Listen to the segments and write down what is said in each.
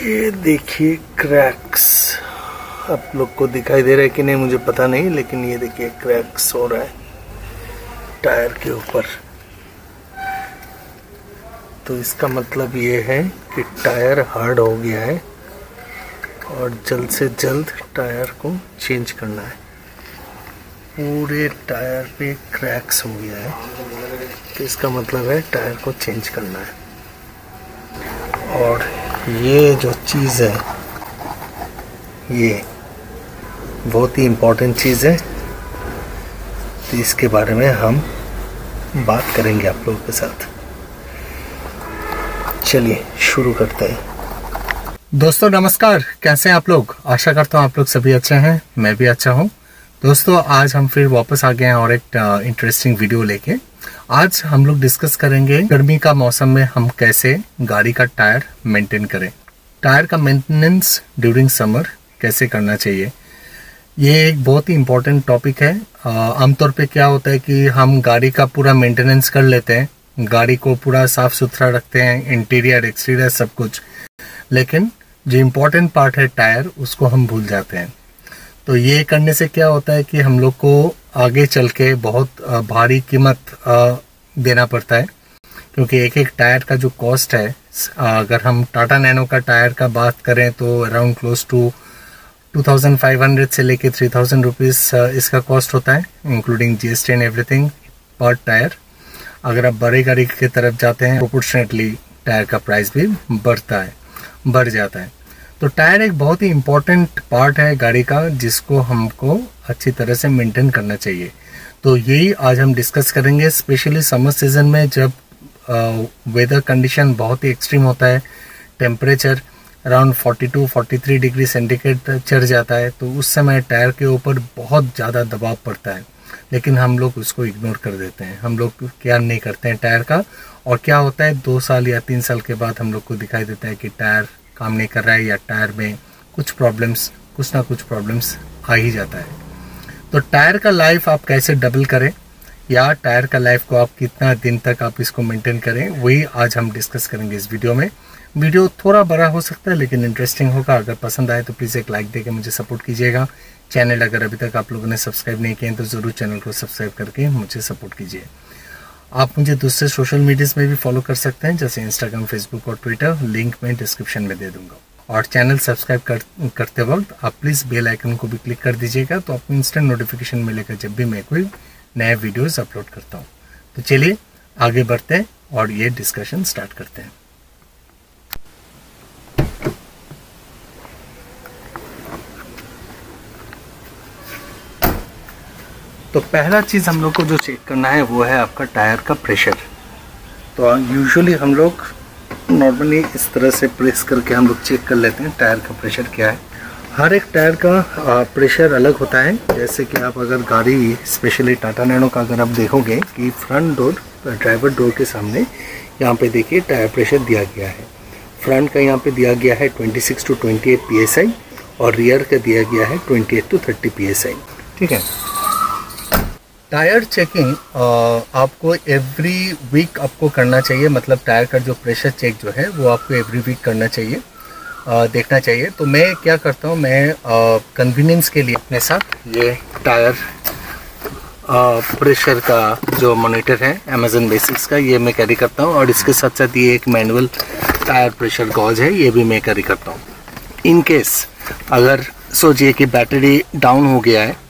ये देखिए क्रैक्स, आप लोग को दिखाई दे रहा है कि नहीं मुझे पता नहीं, लेकिन ये देखिए क्रैक्स हो रहा है टायर के ऊपर। तो इसका मतलब ये है कि टायर हार्ड हो गया है और जल्द से जल्द टायर को चेंज करना है। पूरे टायर पे क्रैक्स हो गया है, तो इसका मतलब है टायर को चेंज करना है। और ये जो चीज़ है ये बहुत ही इम्पोर्टेंट चीज़ है, तो इसके बारे में हम बात करेंगे आप लोगों के साथ। चलिए शुरू करते हैं। दोस्तों नमस्कार, कैसे हैं आप लोग? आशा करता हूँ आप लोग सभी अच्छे हैं, मैं भी अच्छा हूँ। दोस्तों आज हम फिर वापस आ गए हैं और एक इंटरेस्टिंग वीडियो लेके। आज हम लोग डिस्कस करेंगे गर्मी का मौसम में हम कैसे गाड़ी का टायर मेंटेन करें, टायर का मेंटेनेंस ड्यूरिंग समर कैसे करना चाहिए। ये एक बहुत ही इम्पोर्टेंट टॉपिक है। आमतौर पे क्या होता है कि हम गाड़ी का पूरा मेंटेनेंस कर लेते हैं, गाड़ी को पूरा साफ सुथरा रखते हैं, इंटीरियर एक्सटीरियर सब कुछ, लेकिन जो इम्पोर्टेंट पार्ट है टायर, उसको हम भूल जाते हैं। तो ये करने से क्या होता है कि हम लोग को आगे चल के बहुत भारी कीमत देना पड़ता है, क्योंकि एक एक टायर का जो कॉस्ट है, अगर हम टाटा नैनो का टायर का बात करें तो अराउंड क्लोज टू 2500 से लेके 3000 रुपीज़ इसका कॉस्ट होता है, इंक्लूडिंग जीएसटी एंड एवरीथिंग पर टायर। अगर आप बड़े गाड़ी की तरफ जाते हैं प्रोपोर्शनेटली टायर का प्राइस भी बढ़ जाता है। तो टायर एक बहुत ही इम्पोर्टेंट पार्ट है गाड़ी का, जिसको हमको अच्छी तरह से मेंटेन करना चाहिए। तो यही आज हम डिस्कस करेंगे, स्पेशली समर सीजन में जब वेदर कंडीशन बहुत ही एक्सट्रीम होता है, टेम्परेचर अराउंड 42-43 डिग्री सेंटीग्रेड चढ़ जाता है, तो उस समय टायर के ऊपर बहुत ज़्यादा दबाव पड़ता है, लेकिन हम लोग उसको इग्नोर कर देते हैं। हम लोग केयर नहीं करते हैं टायर का, और क्या होता है 2 साल या 3 साल के बाद हम लोग को दिखाई देता है कि टायर काम नहीं कर रहा है या टायर में कुछ ना कुछ प्रॉब्लम्स आ ही जाता है। तो टायर का लाइफ आप कैसे डबल करें, या टायर का लाइफ को आप कितना दिन तक आप इसको मेंटेन करें, वही आज हम डिस्कस करेंगे इस वीडियो में। वीडियो थोड़ा बड़ा हो सकता है लेकिन इंटरेस्टिंग होगा। अगर पसंद आए तो प्लीज़ एक लाइक देके मुझे सपोर्ट कीजिएगा। चैनल अगर अभी तक आप लोगों ने सब्सक्राइब नहीं किया तो ज़रूर चैनल को सब्सक्राइब करके मुझे सपोर्ट कीजिए। आप मुझे दूसरे सोशल मीडियाज़ में भी फॉलो कर सकते हैं, जैसे इंस्टाग्राम, फेसबुक और ट्विटर, लिंक मैं डिस्क्रिप्शन में दे दूंगा। और चैनल सब्सक्राइब करते वक्त आप प्लीज़ बेल आइकन को भी क्लिक कर दीजिएगा, तो आपको इंस्टेंट नोटिफिकेशन मिलेगा जब भी मैं कोई नए वीडियोस अपलोड करता हूँ। तो चलिए आगे बढ़ते हैं और ये डिस्कशन स्टार्ट करते हैं। तो पहला चीज़ हम लोग को जो चेक करना है वो है आपका टायर का प्रेशर। तो यूजुअली हम लोग नॉर्मली इस तरह से प्रेस करके हम लोग चेक कर लेते हैं टायर का प्रेशर क्या है। हर एक टायर का प्रेशर अलग होता है। जैसे कि आप अगर गाड़ी स्पेशली टाटा नैनो का अगर आप देखोगे कि फ्रंट डोर, ड्राइवर डोर के सामने यहाँ पे देखिए टायर प्रेशर दिया गया है। फ्रंट का यहाँ पे दिया गया है 26 to 28 PSI और रियर का दिया गया है 28 to 30 PSI। ठीक है। टायर चेकिंग आपको एवरी वीक आपको करना चाहिए, मतलब टायर का जो प्रेशर चेक जो है वो आपको एवरी वीक करना चाहिए, देखना चाहिए। तो मैं क्या करता हूँ, मैं कन्वीनियंस के लिए अपने साथ ये टायर प्रेशर का जो मॉनिटर है अमेजन बेसिक्स का, ये मैं कैरी करता हूँ। और इसके साथ साथ ये एक मैनुअल टायर प्रेशर गॉज है, ये भी मैं कैरी करता हूँ। इन केस अगर सोचिए कि बैटरी डाउन हो गया है,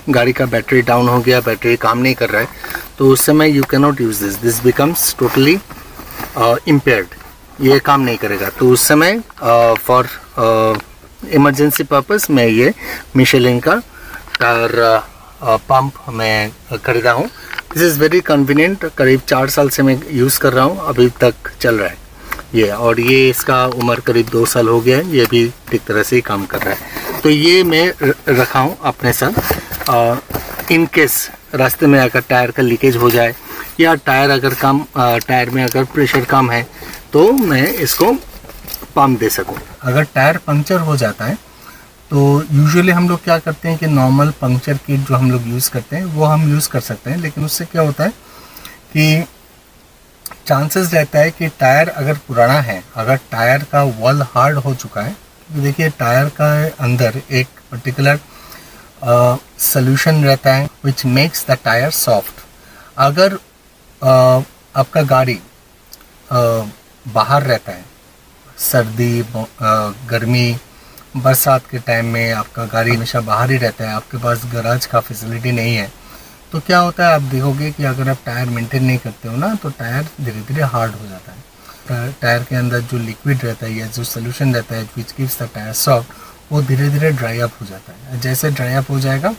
गाड़ी का बैटरी डाउन हो गया, बैटरी काम नहीं कर रहा है, तो उस समय you can not use this becomes totally impaired, ये काम नहीं करेगा। तो उस समय फॉर इमरजेंसी पर्पस मैं ये मिशेलिन का टायर पंप मैं खरीदा हूँ। This is very convenient. करीब 4 साल से मैं यूज़ कर रहा हूँ, अभी तक चल रहा है ये। और ये इसका उम्र करीब 2 साल हो गया है, ये भी ठीक तरह से ही काम कर रहा है। तो ये मैं रखा हूँ अपने साथ। इन केस रास्ते में अगर टायर का लीकेज हो जाए या टायर में अगर प्रेशर कम है तो मैं इसको पंप दे सकूं। अगर टायर पंक्चर हो जाता है तो यूजुअली हम लोग क्या करते हैं कि नॉर्मल पंक्चर किट जो हम लोग यूज़ करते हैं वो हम यूज़ कर सकते हैं, लेकिन उससे क्या होता है कि चांसेस रहता है कि टायर अगर पुराना है, अगर टायर का वॉल हार्ड हो चुका है, तो देखिए टायर का अंदर एक पर्टिकुलर सोल्यूशन रहता है which makes the tyre soft. अगर आपका गाड़ी बाहर रहता है, सर्दी गर्मी बरसात के टाइम में आपका गाड़ी हमेशा बाहर ही रहता है, आपके पास गैराज का फैसिलिटी नहीं है, तो क्या होता है आप देखोगे कि अगर आप टायर मेंटेन नहीं करते हो ना, तो टायर धीरे धीरे हार्ड हो जाता है। टायर के अंदर जो लिक्विड रहता है या जो सोल्यूशन रहता है which gives the tyre soft, वो धीरे धीरे ड्राई अप हो जाता है। जैसे ड्राई अप हो जाएगा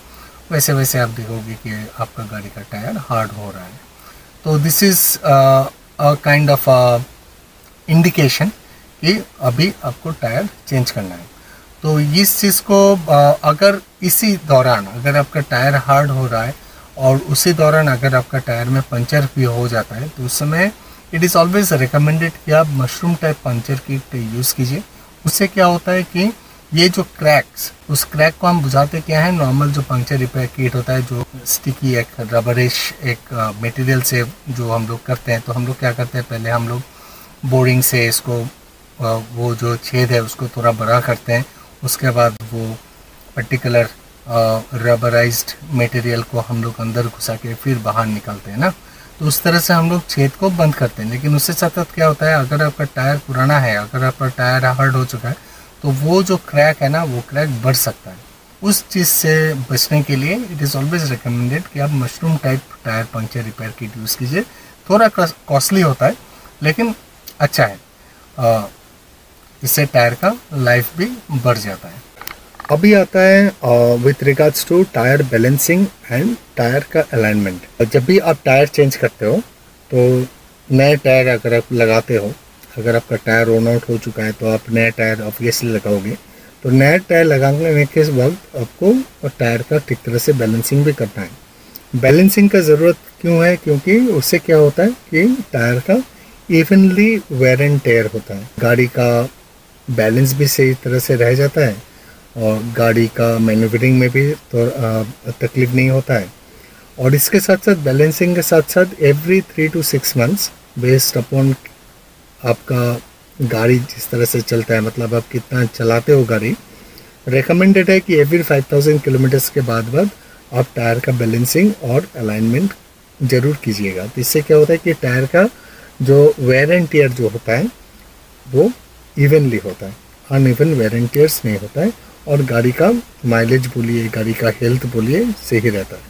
वैसे वैसे आप देखोगे कि आपका गाड़ी का टायर हार्ड हो रहा है। तो this is a kind of indication कि अभी आपको टायर चेंज करना है। तो इस चीज़ को अगर इसी दौरान अगर आपका टायर हार्ड हो रहा है और उसी दौरान अगर आपका टायर में पंचर भी हो जाता है, तो उस समय इट इज़ ऑलवेज रिकमेंडेड कि आप mushroom type puncture kit use कीजिए। उससे क्या होता है कि ये जो क्रैक्स, उस क्रैक को हम बुझाते क्या है, नॉर्मल जो पंक्चर रिपेयर किट होता है, जो स्टिकी एक रबरिश एक मटेरियल से जो हम लोग करते हैं, तो हम लोग क्या करते हैं, पहले हम लोग बोरिंग से इसको वो जो छेद है उसको थोड़ा बड़ा करते हैं, उसके बाद वो पर्टिकुलर रबराइज्ड मटेरियल को हम लोग अंदर घुसा के फिर बाहर निकालते हैं ना, तो उस तरह से हम लोग छेद को बंद करते हैं। लेकिन उससे साथ साथ क्या होता है, अगर आपका टायर पुराना है, अगर आपका टायर हार्ड हो चुका है, तो वो जो क्रैक है ना, वो क्रैक बढ़ सकता है। उस चीज़ से बचने के लिए इट इज़ ऑलवेज रिकमेंडेड कि आप mushroom type tyre puncture repair kit use कीजिए। थोड़ा कॉस्टली होता है लेकिन अच्छा है, इससे टायर का लाइफ भी बढ़ जाता है। अभी आता है with regards to tyre balancing and tyre का अलाइनमेंट। जब भी आप टायर चेंज करते हो, तो नए टायर अगर आप लगाते हो, अगर आपका टायर रन आउट हो चुका है तो आप नया टायर ऑब्वियसली लगाओगे। तो नया टायर लगाने के वक्त आपको टायर का ठीक तरह से बैलेंसिंग भी करना है। बैलेंसिंग का ज़रूरत क्यों है, क्योंकि उससे क्या होता है कि टायर का इवनली वेयर एंड टेयर होता है, गाड़ी का बैलेंस भी सही तरह से रह जाता है और गाड़ी का मैन्यूवरिंग में भी तो तकलीफ नहीं होता है। और इसके साथ साथ बैलेंसिंग के साथ साथ every 3 to 6 months based upon आपका गाड़ी जिस तरह से चलता है, मतलब आप कितना चलाते हो गाड़ी, रेकमेंडेड है कि एवरी 5000 किलोमीटर्स के बाद आप टायर का बैलेंसिंग और अलाइनमेंट ज़रूर कीजिएगा। तो इससे क्या होता है कि टायर का जो वेयर एंड टियर जो होता है वो इवनली होता है, अनइवन वेयर एंड टियर्स नहीं होता है, और गाड़ी का माइलेज बोलिए, गाड़ी का हेल्थ बोलिए, सही रहता है।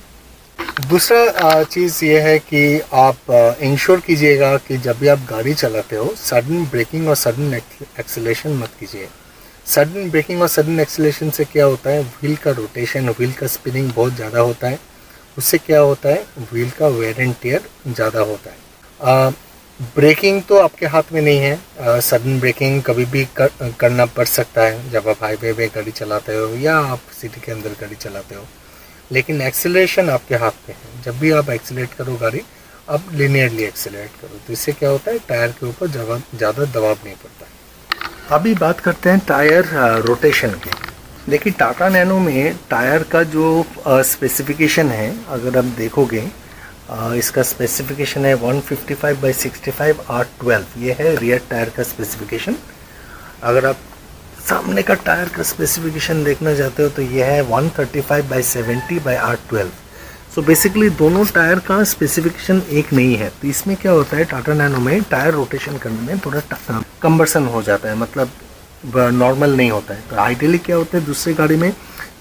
दूसरा चीज़ ये है कि आप इंश्योर कीजिएगा कि जब भी आप गाड़ी चलाते हो, सडन ब्रेकिंग और सडन एक्सेलेरेशन मत कीजिए। सडन ब्रेकिंग और सडन एक्सेलेरेशन से क्या होता है, व्हील का रोटेशन, व्हील का स्पिनिंग बहुत ज़्यादा होता है। उससे क्या होता है, व्हील का वेयर एंड टियर ज़्यादा होता है। ब्रेकिंग तो आपके हाथ में नहीं है, सडन ब्रेकिंग कभी भी करना पड़ सकता है जब आप हाईवे पे गाड़ी चलाते हो या आप सिटी के अंदर गाड़ी चलाते हो, लेकिन एक्सेलरेशन आपके हाथ में है। जब भी आप एक्सेलरेट करो गाड़ी, आप लिनियरली एक्सेलरेट करो, तो इससे क्या होता है, टायर के ऊपर ज़्यादा दबाव नहीं पड़ता है। अभी बात करते हैं टायर रोटेशन की। देखिए टाटा नैनो में टायर का जो स्पेसिफिकेशन है, अगर आप देखोगे इसका स्पेसिफिकेशन है 155/65 R12, ये है रियर टायर का स्पेसिफिकेशन। अगर आप सामने का टायर का स्पेसिफिकेशन देखना चाहते हो तो ये है 135/70/R12। सो बेसिकली दोनों टायर का स्पेसिफिकेशन एक नहीं है। तो इसमें क्या होता है, टाटा नैनो में टायर रोटेशन करने में थोड़ा कम्बरसन हो जाता है, मतलब नॉर्मल नहीं होता है। तो आइडियली क्या होता है, दूसरी गाड़ी में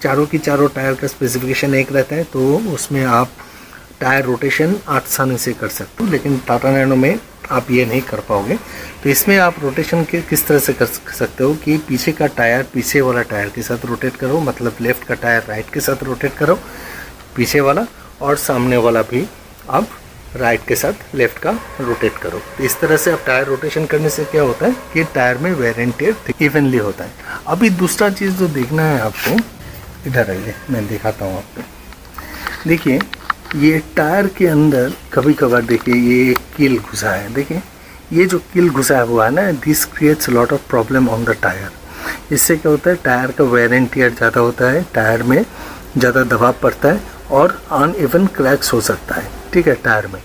चारों की चारों टायर का स्पेसिफिकेशन एक रहता है, तो उसमें आप टायर रोटेशन आसानी से कर सकते हो, लेकिन टाटा नैनो में आप ये नहीं कर पाओगे। तो इसमें आप रोटेशन के किस तरह से कर सकते हो कि पीछे का टायर पीछे वाला टायर के साथ रोटेट करो, मतलब लेफ्ट का टायर राइट के साथ रोटेट करो पीछे वाला, और सामने वाला भी आप राइट के साथ लेफ्ट का रोटेट करो। तो इस तरह से आप टायर रोटेशन करने से क्या होता है कि टायर में वेयर एंड टियर इवनली होता है। अभी दूसरा चीज़ जो देखना है आपको, इधर आइए मैं दिखाता हूँ आपको। देखिए ये टायर के अंदर कभी कभार देखिए ये कील घुसा है, देखिए ये जो कील घुसा हुआ है ना, this creates lot of problem on the tyre. इससे क्या होता है, टायर का वेयर एंड टियर ज़्यादा होता है, टायर में ज़्यादा दबाव पड़ता है और अनइवन क्रैक्स हो सकता है, ठीक है, टायर में।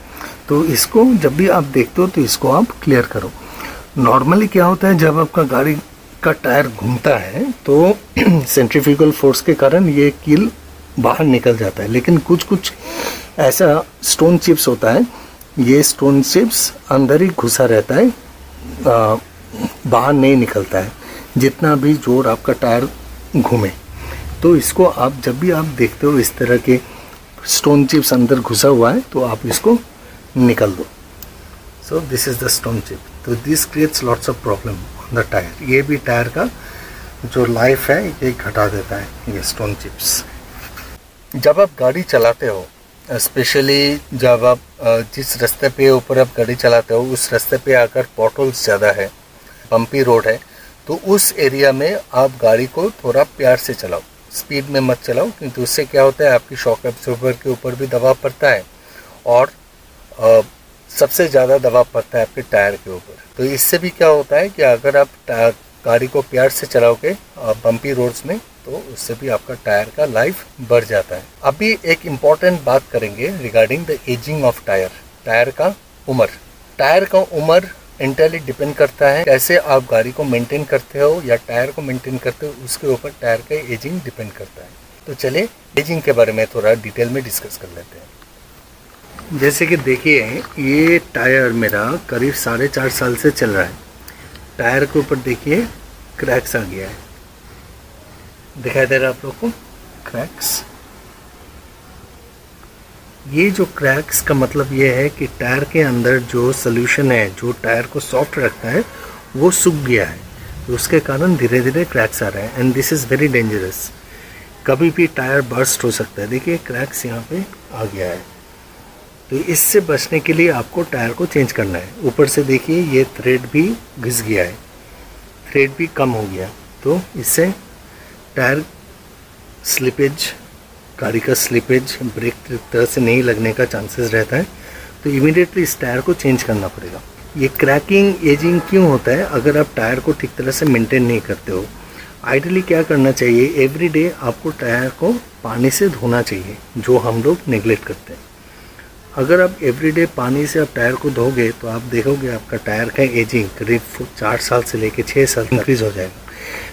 तो इसको जब भी आप देखते हो तो इसको आप क्लियर करो। नॉर्मली क्या होता है, जब आपका गाड़ी का टायर घूमता है तो सेंट्रीफ्यूगल फोर्स के कारण ये कील बाहर निकल जाता है, लेकिन कुछ कुछ ऐसा स्टोन चिप्स होता है, ये स्टोन चिप्स अंदर ही घुसा रहता है, बाहर नहीं निकलता है जितना भी जोर आपका टायर घूमे। तो इसको आप जब भी आप देखते हो इस तरह के स्टोन चिप्स अंदर घुसा हुआ है तो आप इसको निकल दो। So this is the stone chip. तो this creates lots of problem on the tyre. ये भी टायर का जो लाइफ है ये घटा देता है, ये स्टोन चिप्स। जब आप गाड़ी चलाते हो, स्पेशली जब आप जिस रास्ते पे ऊपर आप गाड़ी चलाते हो उस रास्ते पे अगर पॉटहोल्स ज़्यादा है, बम्पी रोड है, तो उस एरिया में आप गाड़ी को थोड़ा प्यार से चलाओ, स्पीड में मत चलाओ, क्योंकि उससे क्या होता है आपकी शॉक एब्जॉर्बर के ऊपर भी दबाव पड़ता है और सबसे ज़्यादा दबाव पड़ता है आपके टायर के ऊपर। तो इससे भी क्या होता है कि अगर आप गाड़ी को प्यार से चलाओगे बम्पी रोड्स में तो उससे भी आपका टायर का लाइफ बढ़ जाता है। अभी एक इम्पॉर्टेंट बात करेंगे regarding the ageing of tyre. Tyre का उम्र, टायर का उम्र इंटरली डिपेंड करता है कैसे आप गाड़ी को मेंटेन करते हो या टायर को मेंटेन करते हो, उसके ऊपर टायर का एजिंग डिपेंड करता है। तो चलिए एजिंग के बारे में थोड़ा डिटेल में डिस्कस कर लेते हैं। जैसे कि देखिए ये टायर मेरा करीब 4.5 साल से चल रहा है। टायर के ऊपर देखिए क्रैक्स आ गया है, दिखाई दे रहा है आप लोग को क्रैक्स। ये जो क्रैक्स का मतलब ये है कि टायर के अंदर जो सोल्यूशन है जो टायर को सॉफ्ट रखता है वो सूख गया है, तो उसके कारण धीरे धीरे क्रैक्स आ रहे हैं and this is very dangerous. कभी भी टायर बर्स्ट हो सकता है। देखिए क्रैक्स यहाँ पे आ गया है, तो इससे बचने के लिए आपको टायर को चेंज करना है। ऊपर से देखिए ये थ्रेड भी घिस गया है, थ्रेड भी कम हो गया, तो इससे टायर स्लिपेज, गाड़ी का स्लिपेज ब्रेक तरह से नहीं लगने का चांसेस रहता है, तो इमीडिएटली इस टायर को चेंज करना पड़ेगा। ये क्रैकिंग एजिंग क्यों होता है? अगर आप टायर को ठीक तरह से मेंटेन नहीं करते हो। आइडियली क्या करना चाहिए, एवरी डे आपको टायर को पानी से धोना चाहिए, जो हम लोग नेग्लेक्ट करते हैं। अगर आप एवरीडे पानी से आप टायर को धोगे तो आप देखोगे आपका टायर का एजिंग करीब 4 साल से लेकर 6 साल इंक्रीज हो जाएगा।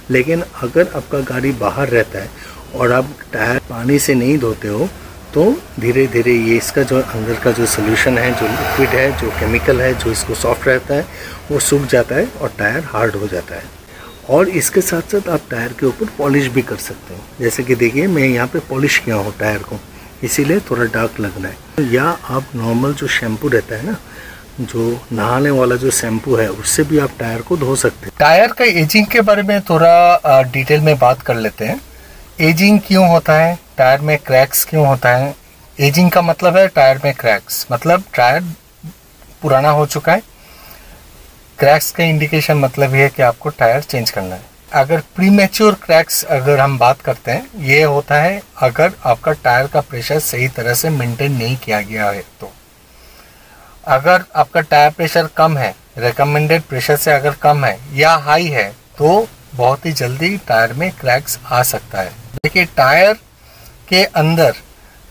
लेकिन अगर आपका गाड़ी बाहर रहता है और आप टायर पानी से नहीं धोते हो तो धीरे धीरे ये इसका जो अंदर का जो सोल्यूशन है, जो लिक्विड है, जो केमिकल है, जो इसको सॉफ्ट रहता है, वो सूख जाता है और टायर हार्ड हो जाता है। और इसके साथ साथ आप टायर के ऊपर पॉलिश भी कर सकते हो। जैसे कि देखिए मैं यहाँ पे पॉलिश किया हूँ टायर को, इसीलिए थोड़ा डार्क लगना है। या आप नॉर्मल जो शैम्पू रहता है ना, जो नहाने वाला जो शैम्पू है, उससे भी आप टायर को धो सकते हैं। टायर का एजिंग के बारे में थोड़ा डिटेल में बात कर लेते हैं। एजिंग क्यों होता है, टायर में क्रैक्स क्यों होता है? एजिंग का मतलब है टायर में क्रैक्स, मतलब टायर पुराना हो चुका है। क्रैक्स का इंडिकेशन मतलब ये है कि आपको टायर चेंज करना है। अगर प्रीमेच्योर क्रैक्स अगर हम बात करते हैं, ये होता है अगर आपका टायर का प्रेशर सही तरह से मेंटेन नहीं किया गया है। तो अगर आपका टायर प्रेशर कम है, रिकमेंडेड प्रेशर से अगर कम है या हाई है, तो बहुत ही जल्दी टायर में क्रैक्स आ सकता है। देखिए टायर के अंदर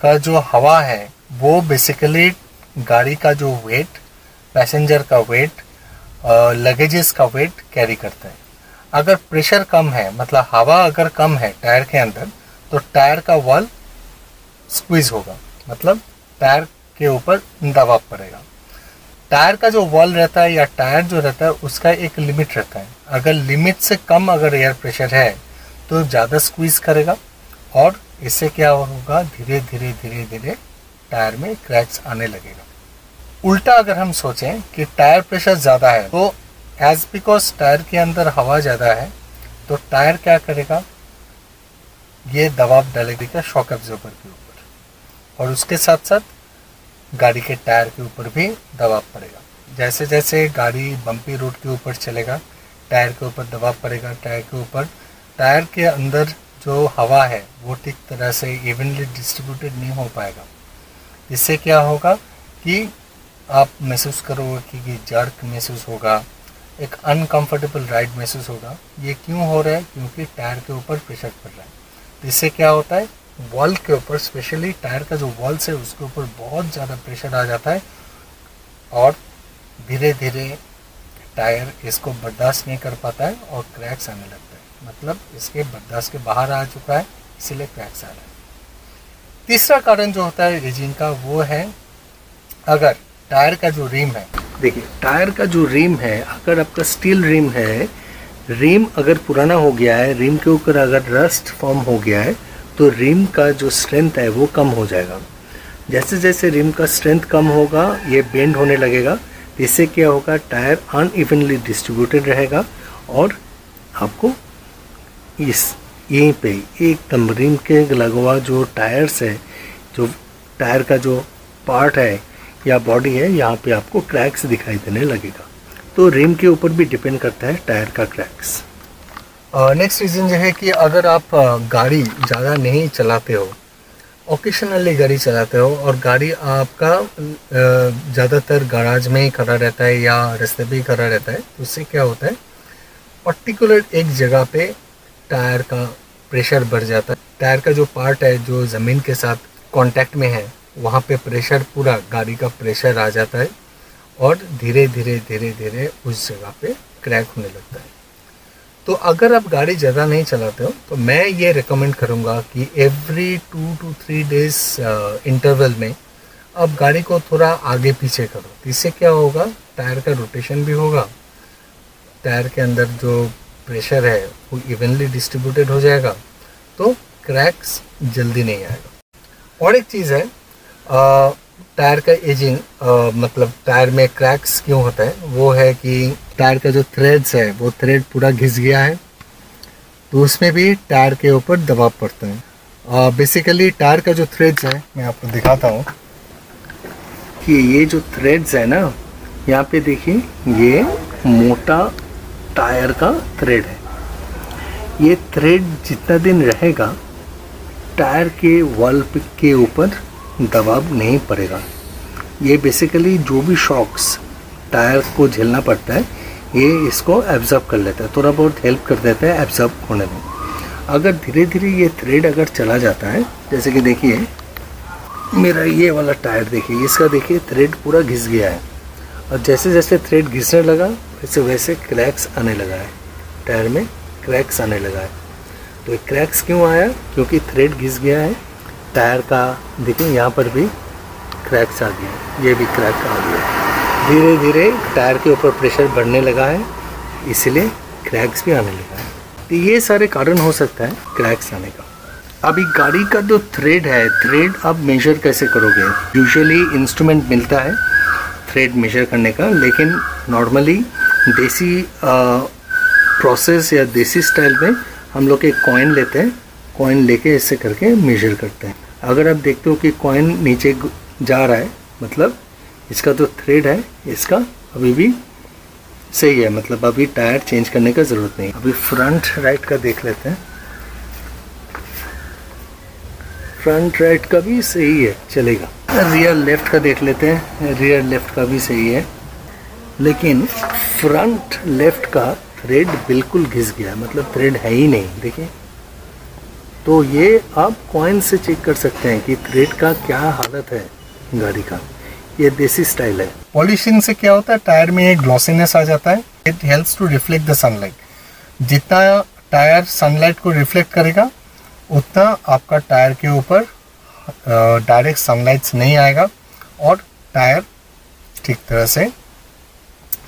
का जो हवा है वो बेसिकली गाड़ी का जो वेट, पैसेंजर का वेट, लगेजेस का वेट कैरी करता है। अगर प्रेशर कम है, मतलब हवा अगर कम है टायर के अंदर, तो टायर का वॉल स्क्वीज होगा, मतलब टायर के ऊपर दबाव पड़ेगा। टायर का जो वॉल रहता है या टायर जो रहता है उसका एक लिमिट रहता है। अगर लिमिट से कम अगर एयर प्रेशर है तो ज़्यादा स्क्वीज करेगा और इससे क्या होगा, धीरे धीरे धीरे धीरे टायर में क्रैक्स आने लगेगा। उल्टा अगर हम सोचें कि टायर प्रेशर ज़्यादा है, तो एज बिकॉज टायर के अंदर हवा ज़्यादा है तो टायर क्या करेगा, ये दबाव डालेगा शॉक एब्जॉर्बर के ऊपर और उसके साथ साथ गाड़ी के टायर के ऊपर भी दबाव पड़ेगा। जैसे जैसे गाड़ी बम्पी रोड के ऊपर चलेगा, टायर के ऊपर दबाव पड़ेगा। टायर के ऊपर, टायर के अंदर जो हवा है वो ठीक तरह से इवनली डिस्ट्रीब्यूटेड नहीं हो पाएगा। इससे क्या होगा कि आप महसूस करोगे कि जर्क महसूस होगा, एक अनकंफर्टेबल राइड महसूस होगा। ये क्यों हो रहा है? क्योंकि टायर के ऊपर प्रेशर पड़ रहा है। इससे क्या होता है, वॉल के ऊपर, स्पेशली टायर का जो वॉल्स है उसके ऊपर बहुत ज़्यादा प्रेशर आ जाता है और धीरे धीरे टायर इसको बर्दाश्त नहीं कर पाता है और क्रैक्स आने लगता है, मतलब इसके बर्दाश्त के बाहर आ चुका है, इसीलिए क्रैक्स आ रहा है। तीसरा कारण जो होता है एजिंग का वो है अगर टायर का जो रिम है, देखिए टायर का जो रिम है, अगर आपका स्टील रिम है, रिम अगर पुराना हो गया है, रिम के ऊपर अगर रस्ट फॉर्म हो गया है तो रिम का जो स्ट्रेंथ है वो कम हो जाएगा। जैसे जैसे रिम का स्ट्रेंथ कम होगा ये बेंड होने लगेगा, इससे क्या होगा टायर अनइवनली डिस्ट्रीब्यूटेड रहेगा और आपको इस यहीं पे एकदम रिम के लगवा जो टायर्स है, जो टायर का जो पार्ट है या बॉडी है, यहाँ पे आपको क्रैक्स दिखाई देने लगेगा। तो रिम के ऊपर भी डिपेंड करता है टायर का क्रैक्स। नेक्स्ट रीज़न जो है कि अगर आप गाड़ी ज़्यादा नहीं चलाते हो, ओकेशनली गाड़ी चलाते हो और गाड़ी आपका ज़्यादातर गैराज में ही खड़ा रहता है या रास्ते पे ही खड़ा रहता है, तो उससे क्या होता है पर्टिकुलर एक जगह पे टायर का प्रेशर बढ़ जाता है। टायर का जो पार्ट है जो ज़मीन के साथ कांटेक्ट में है वहाँ पे प्रेशर, पूरा गाड़ी का प्रेशर आ जाता है और धीरे धीरे धीरे धीरे उस जगह पे क्रैक होने लगता है। तो अगर आप गाड़ी ज़्यादा नहीं चलाते हो तो मैं ये रिकमेंड करूँगा कि एवरी 2 to 3 डेज इंटरवल में आप गाड़ी को थोड़ा आगे पीछे करो। इससे क्या होगा टायर का रोटेशन भी होगा, टायर के अंदर जो प्रेशर है वो इवनली डिस्ट्रीब्यूटेड हो जाएगा, तो क्रैक्स जल्दी नहीं आएगा। और एक चीज़ है टायर का एजिंग, मतलब टायर में क्रैक्स क्यों होता है, वो है कि टायर का जो थ्रेड्स है वो थ्रेड पूरा घिस गया है तो उसमें भी टायर के ऊपर दबाव पड़ता है। बेसिकली टायर का जो थ्रेड्स है मैं आपको दिखाता हूँ कि ये जो थ्रेड्स है ना, यहाँ पे देखिए ये मोटा टायर का थ्रेड है। ये थ्रेड जितना दिन रहेगा टायर के वॉल के ऊपर दबाव नहीं पड़ेगा। ये बेसिकली जो भी शॉक्स टायर को झेलना पड़ता है ये इसको एब्जॉर्ब कर लेता है, थोड़ा बहुत हेल्प कर देता है एब्जॉर्ब होने में। अगर धीरे धीरे ये थ्रेड अगर चला जाता है, जैसे कि देखिए मेरा ये वाला टायर देखिए, इसका देखिए थ्रेड पूरा घिस गया है और जैसे जैसे थ्रेड घिसने लगा वैसे वैसे क्रैक्स आने लगा है, टायर में क्रैक्स आने लगा है। तो क्रैक्स क्यों आया, क्योंकि थ्रेड घिस गया है टायर का। देखिए यहाँ पर भी क्रैक्स आ गया, ये भी क्रैक आ गया, धीरे धीरे टायर के ऊपर प्रेशर बढ़ने लगा है, इसलिए क्रैक्स भी आने लगा है। तो ये सारे कारण हो सकता है क्रैक्स आने का। अभी गाड़ी का जो थ्रेड है, थ्रेड आप मेजर कैसे करोगे? यूजुअली इंस्ट्रूमेंट मिलता है थ्रेड मेजर करने का, लेकिन नॉर्मली देसी प्रोसेस या देसी स्टाइल में हम लोग एक कॉइन लेते हैं, कॉइन लेके ऐसे करके मेजर करते हैं। अगर आप देखते हो कि कॉइन नीचे जा रहा है, मतलब इसका जो थ्रेड है इसका अभी भी सही है, मतलब अभी टायर चेंज करने का ज़रूरत नहीं। अभी फ्रंट राइट का देख लेते हैं, फ्रंट राइट का भी सही है, चलेगा। रियर लेफ्ट का देख लेते हैं, रियर लेफ्ट का भी सही है, लेकिन फ्रंट लेफ्ट का थ्रेड बिल्कुल घिस गया, मतलब थ्रेड है ही नहीं। देखिए, तो ये आप कॉइन से चेक कर सकते हैं कि थ्रेड का क्या हालत है गाड़ी का। ये देसी स्टाइल है। पॉलिशिंग से क्या होता है, टायर में एक ग्लॉसीनेस आ जाता है। It helps to reflect the sunlight. जितना टायर सनलाइट को रिफ्लेक्ट करेगा उतना आपका टायर के ऊपर डायरेक्ट सनलाइट्स नहीं आएगा और टायर ठीक तरह से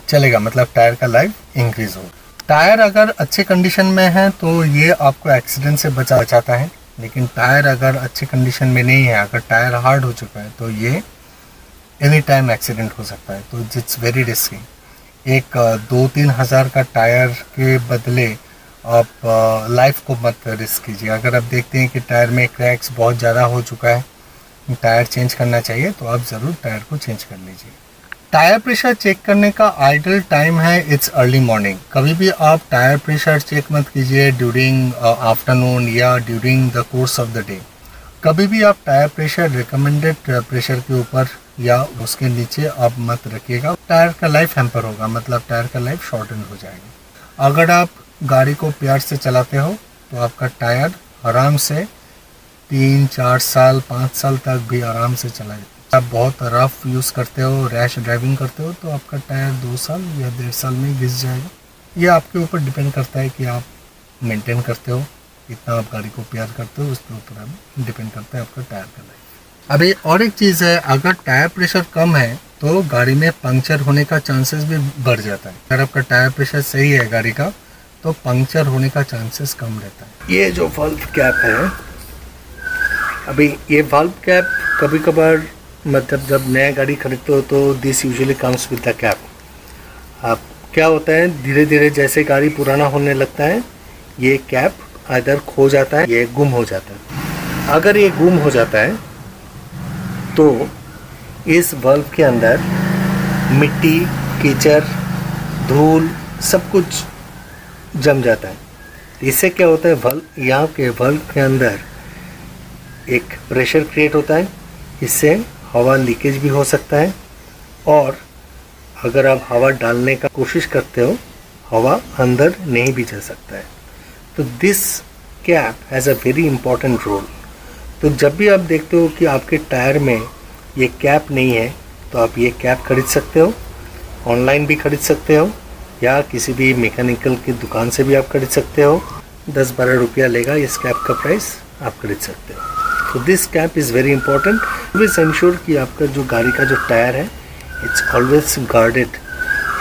चलेगा, मतलब टायर का लाइफ इंक्रीज होगा। टायर अगर अच्छे कंडीशन में है तो ये आपको एक्सीडेंट से बचाता है, लेकिन टायर अगर अच्छे कंडीशन में नहीं है, अगर टायर हार्ड हो चुका है तो ये एनी टाइम एक्सीडेंट हो सकता है। तो इट्स वेरी रिस्की। एक 2-3 हज़ार का टायर के बदले आप लाइफ को मत रिस्क कीजिए। अगर आप देखते हैं कि टायर में क्रैक्स बहुत ज़्यादा हो चुका है, टायर चेंज करना चाहिए, तो आप ज़रूर टायर को चेंज कर लीजिए। टायर प्रेशर चेक करने का आइडियल टाइम है इट्स अर्ली मॉर्निंग। कभी भी आप टायर प्रेशर चेक मत कीजिए ड्यूरिंग आफ्टरनून या during the course of the day. कभी भी आप टायर प्रेशर रिकमेंडेड प्रेशर के ऊपर या उसके नीचे आप मत रखिएगा। टायर का लाइफ हैम्पर होगा, मतलब टायर का लाइफ शॉर्टन हो जाएगा। अगर आप गाड़ी को प्यार से चलाते हो तो आपका टायर आराम से 3-4 साल 5 साल तक भी आराम से आप बहुत रफ यूज़ करते हो, रैश ड्राइविंग करते हो, तो आपका टायर 2 साल या 1.5 साल में घिस जाएगा। ये आपके ऊपर डिपेंड करता है कि आप मेंटेन करते हो, कितना आप गाड़ी को प्यार करते हो, उसके ऊपर आप डिपेंड करता है आपका टायर का लाइफ। अभी और एक चीज़ है, अगर टायर प्रेशर कम है तो गाड़ी में पंक्चर होने का चांसेस भी बढ़ जाता है। अगर आपका टायर प्रेशर सही है गाड़ी का, तो पंक्चर होने का चांसेस कम रहता है। ये जो वाल्व कैप है, अभी ये वाल्व कैप कभी कभार मतलब जब नया गाड़ी खरीदते हो तो this usually comes with the cap. अब क्या होता है, धीरे धीरे जैसे गाड़ी पुराना होने लगता है ये कैप इधर खो जाता है, ये गुम हो जाता है। अगर ये गुम हो जाता है तो इस वाल्व के अंदर मिट्टी, कीचड़, धूल सब कुछ जम जाता है। इससे क्या होता है, वाल्व यहाँ के वाल्व के अंदर एक प्रेशर क्रिएट होता है, इससे हवा लीकेज भी हो सकता है, और अगर आप हवा डालने का कोशिश करते हो हवा अंदर नहीं भी जा सकता है। तो this cap has a very important role. तो जब भी आप देखते हो कि आपके टायर में ये कैप नहीं है तो आप ये कैप खरीद सकते हो, ऑनलाइन भी खरीद सकते हो या किसी भी मैकेनिकल की दुकान से भी आप खरीद सकते हो। 10-12 रुपया लेगा इस कैप का प्राइस, आप खरीद सकते हो। तो this cap is very important. Always ensure कि आपका जो गाड़ी का जो टायर है it's always guarded,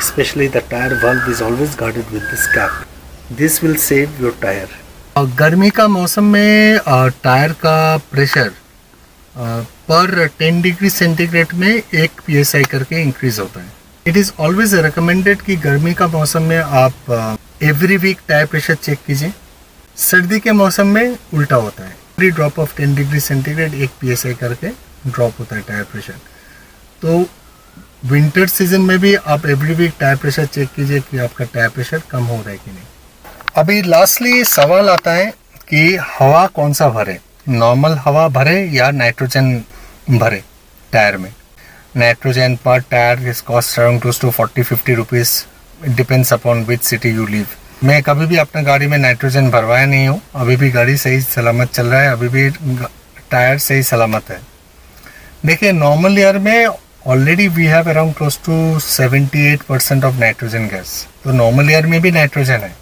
specially the tyre valve is always guarded with this cap. This will save your tyre. गर्मी का मौसम में टायर का प्रेशर पर 10 डिग्री सेंटीग्रेड में 1 psi करके इंक्रीज होता है। इट इज़ ऑलवेज रिकमेंडेड कि गर्मी का मौसम में आप every week tyre pressure check कीजिए। सर्दी के मौसम में उल्टा होता है, every drop of 10 degree centigrade 1 psi करके ड्रॉप होता है टायर प्रेशर। तो विंटर सीजन में भी आप every week tyre pressure check कीजिए कि आपका टायर प्रेशर कम हो रहा है कि नहीं। अभी लास्टली सवाल आता है कि हवा कौन सा भरे, नॉर्मल हवा भरे या नाइट्रोजन भरे टायर में। नाइट्रोजन पर tyre is cost around close to 40-50 rupees, it depends upon which city you live. मैं कभी भी अपना गाड़ी में नाइट्रोजन भरवाया नहीं हूँ, अभी भी गाड़ी सही सलामत चल रहा है, अभी भी टायर सही सलामत है। देखिए नॉर्मल ईयर में already we have around close to 78% of nitrogen gas, तो नॉर्मल ईयर में भी नाइट्रोजन है।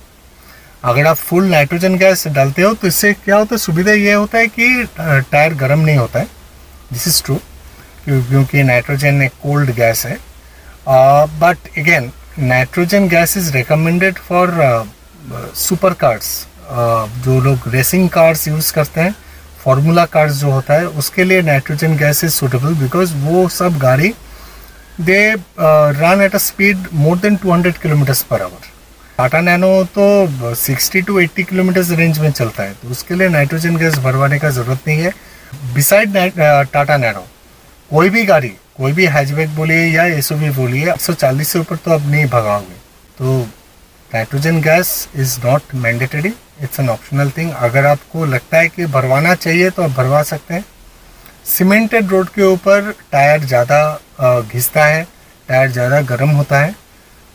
अगर आप फुल नाइट्रोजन गैस डालते हो तो इससे क्या होता है, सुविधा ये होता है कि टायर गर्म नहीं होता है। दिस इज़ ट्रू, क्योंकि नाइट्रोजन एक कोल्ड गैस है। But again nitrogen gas is recommended for super cars, जो लोग रेसिंग कार्स यूज़ करते हैं, फार्मूला कार्स जो होता है उसके लिए nitrogen gas is suitable, because वो सब गाड़ी they run at a speed more than 200 kilometres per hour. Tata nano तो 60 to 80 किलोमीटर्स रेंज में चलता है, तो उसके लिए नाइट्रोजन गैस भरवाने का ज़रूरत नहीं है। बिसाइड टाटा नैनो कोई भी गाड़ी, कोई भी हैचबैक बोलिए या एसयूवी बोलिए, 140 से ऊपर तो आप नहीं भगाओगे। तो nitrogen gas is not mandatory, it's an optional thing. अगर आपको लगता है कि भरवाना चाहिए तो आप भरवा सकते हैं। सीमेंटेड रोड के ऊपर टायर ज़्यादा घिसता है, टायर ज़्यादा गर्म होता है,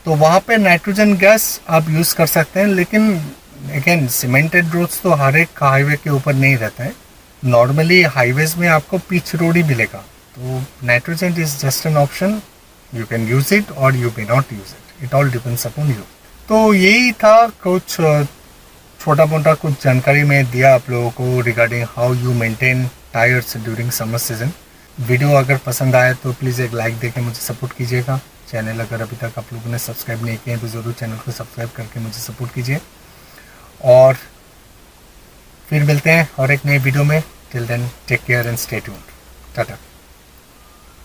तो वहाँ पे नाइट्रोजन गैस आप यूज़ कर सकते हैं। लेकिन अगेन सीमेंटेड रोड्स तो हर एक हाईवे के ऊपर नहीं रहता है, नॉर्मली हाईवेज में आपको पिच रोड ही मिलेगा, तो nitrogen is just an option, you can use it और you may not use it, it all depends upon you. तो यही था, कुछ छोटा मोटा कुछ जानकारी मैं दिया आप लोगों को regarding how you maintain tyres during summer season. Video अगर पसंद आए तो प्लीज़ एक लाइक देके मुझे सपोर्ट कीजिएगा। चैनल अगर अभी तक आप लोगों ने सब्सक्राइब नहीं किया तो ज़रूर चैनल को सब्सक्राइब करके मुझे सपोर्ट कीजिए, और फिर मिलते हैं और एक नए वीडियो में। Till then take care and stay tuned. Tata.